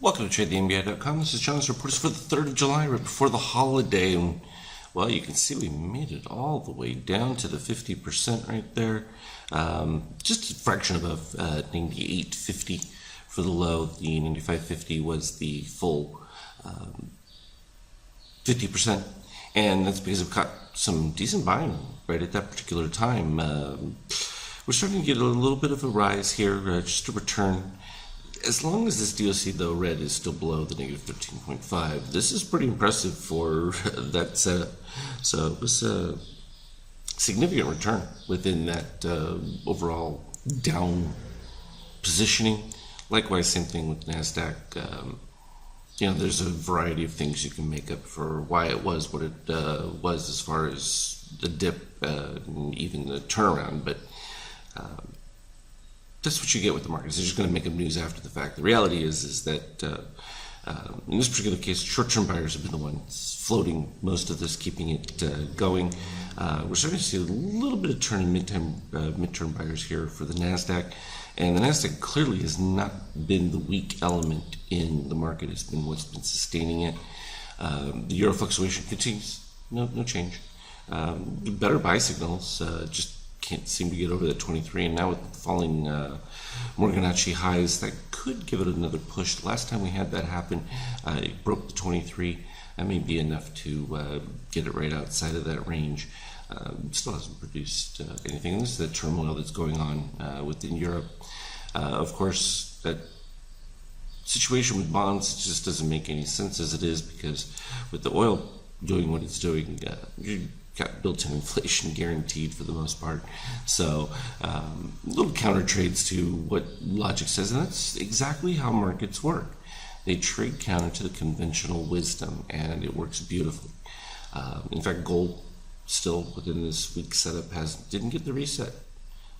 Welcome to TradeTheNBI.com. This is John's reports for the 3rd of July, right before the holiday. And, well, you can see we made it all the way down to the 50% right there. Just a fraction above 98.50 for the low. The 95.50 was the full 50%. And that's because we've got some decent buying right at that particular time. We're starting to get a little bit of a rise here, just a return. As long as this DOC, though, red is still below the negative 13.5, this is pretty impressive for that setup. So it was a significant return within that overall down positioning. Likewise, same thing with NASDAQ. There's a variety of things you can make up for why it was what it was as far as the dip and even the turnaround, but that's what you get with the markets. They're just going to make up news after the fact. The reality is that in this particular case, short-term buyers have been the ones floating most of this, keeping it going. We're starting to see a little bit of turn in midterm buyers here for the NASDAQ. And the NASDAQ clearly has not been the weak element in the market. It's been what's been sustaining it. The euro fluctuation continues. No change. Better buy signals, just can't seem to get over that 23, and now with falling Morganacci highs, that could give it another push. The last time we had that happen, it broke the 23. That may be enough to get it right outside of that range. Still hasn't produced anything. And this is the turmoil that's going on within Europe. Of course, that situation with bonds just doesn't make any sense as it is, because with the oil doing what it's doing, you got built-in inflation guaranteed for the most part. So little counter trades to what logic says, and that's exactly how markets work. They trade counter to the conventional wisdom, and it works beautifully. In fact, gold still within this week setup didn't get the reset.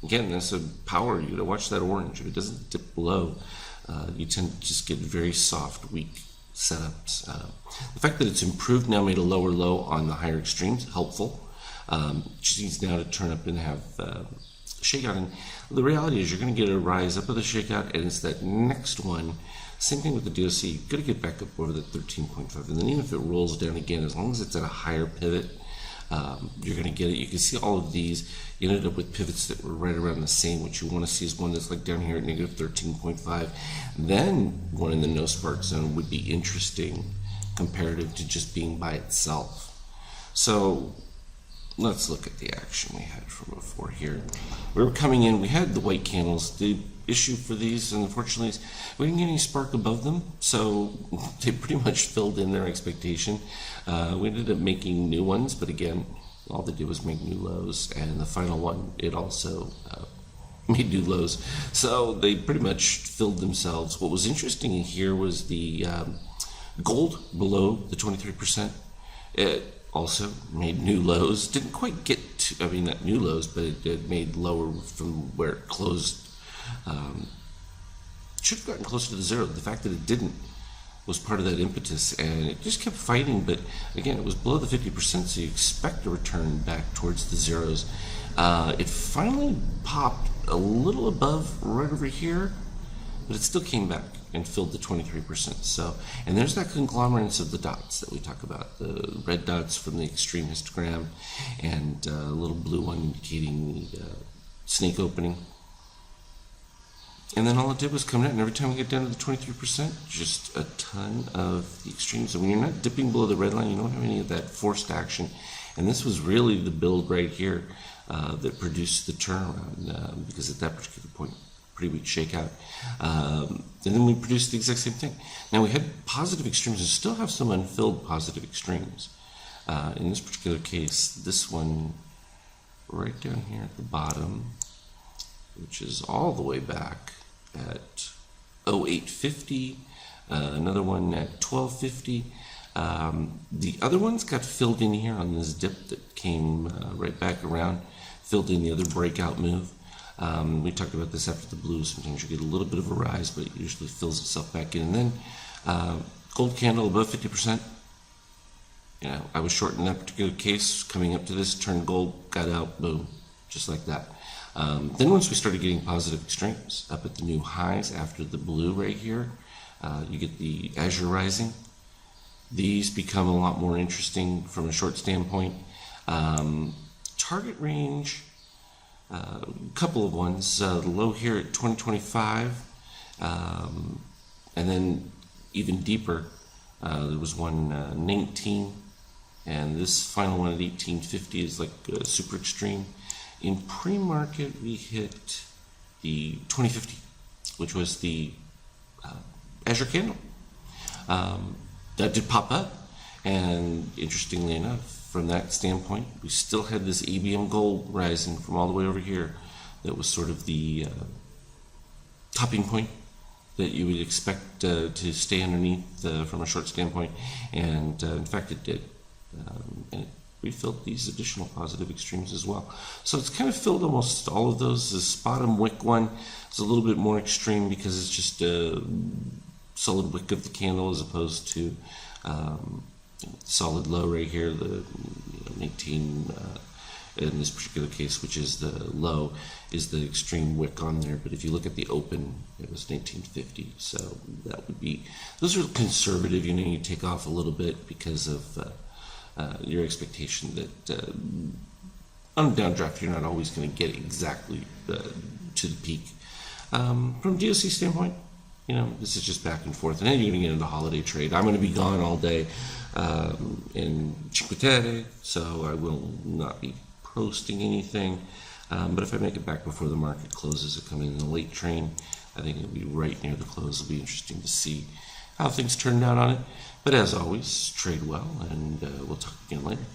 Again, that's a power. You gotta watch that orange. If it doesn't dip below, you tend to just get very soft, weak setups. The fact that it's improved now, made a lower low on the higher extremes, helpful. Just needs now to turn up and have shakeout. And the reality is you're going to get a rise up of the shakeout, and it's that next one. Same thing with the DOC. You've got to get back up over the 13.5. And then even if it rolls down again, as long as it's at a higher pivot, you're going to get it. You can see all of these. You ended up with pivots that were right around the same. What you want to see is one that's like down here at negative 13.5. Then one in the no spark zone would be interesting comparative to just being by itself. So let's look at the action we had from before here. We were coming in, we had the white candles. The issue for these, and unfortunately, is we didn't get any spark above them, so they pretty much filled in their expectation. We ended up making new ones, but again, all they did was make new lows, and the final one, it also made new lows. So they pretty much filled themselves. What was interesting in here was the gold below the 23%. It also made new lows. Didn't quite get to, not new lows, but it made lower from where it closed. Should have gotten closer to the zero. The fact that it didn't was part of that impetus, and it just kept fighting. But again, it was below the 50%, so you expect a return back towards the zeros. It finally popped a little above right over here, but it still came back and filled the 23%. So, and there's that conglomerance of the dots that we talk about, the red dots from the extreme histogram, and a little blue one indicating the snake opening. And then all it did was come down, and every time we get down to the 23%, just a ton of the extremes. And when you're not dipping below the red line, you don't have any of that forced action. And this was really the build right here that produced the turnaround, because at that particular point, pretty weak shakeout. And then we produced the exact same thing. Now we had positive extremes and still have some unfilled positive extremes. In this particular case, this one right down here at the bottom, which is all the way back at 0850, another one at 1250. The other ones got filled in here on this dip that came right back around, filled in the other breakout move. We talked about this after the blue. Sometimes you get a little bit of a rise, but it usually fills itself back in. And then gold candle above 50%. I was short in that particular case. Coming up to this, turned gold, got out, boom, just like that. Then once we started getting positive extremes up at the new highs after the blue right here, You get the Azure Rising. These become a lot more interesting from a short standpoint. Target range, a couple of ones. The low here at 2025, and then even deeper. There was one 19, and this final one at 1850 is like super extreme. In pre-market, we hit the 2050, which was the Azure Candle. That did pop up, and interestingly enough, from that standpoint, we still had this ABM gold rising from all the way over here. That was sort of the topping point that you would expect to stay underneath from a short standpoint, and in fact it did. And it refilled these additional positive extremes as well. So it's kind of filled almost all of those. This bottom wick one is a little bit more extreme because it's just a solid wick of the candle as opposed to solid low right here, the 19 in this particular case, which is the low, is the extreme wick on there. But if you look at the open, it was 1950. So that would be, those are conservative. You take off a little bit because of your expectation that on a downdraft, you're not always going to get exactly to the peak. From a DOC standpoint, this is just back and forth. And then you're going to get into holiday trade. I'm going to be gone all day in Cinque Terre, so I will not be posting anything. But if I make it back before the market closes, I come in the late train, I think it'll be right near the close. It'll be interesting to see how things turned out on it. But as always, trade well, and we'll talk again later.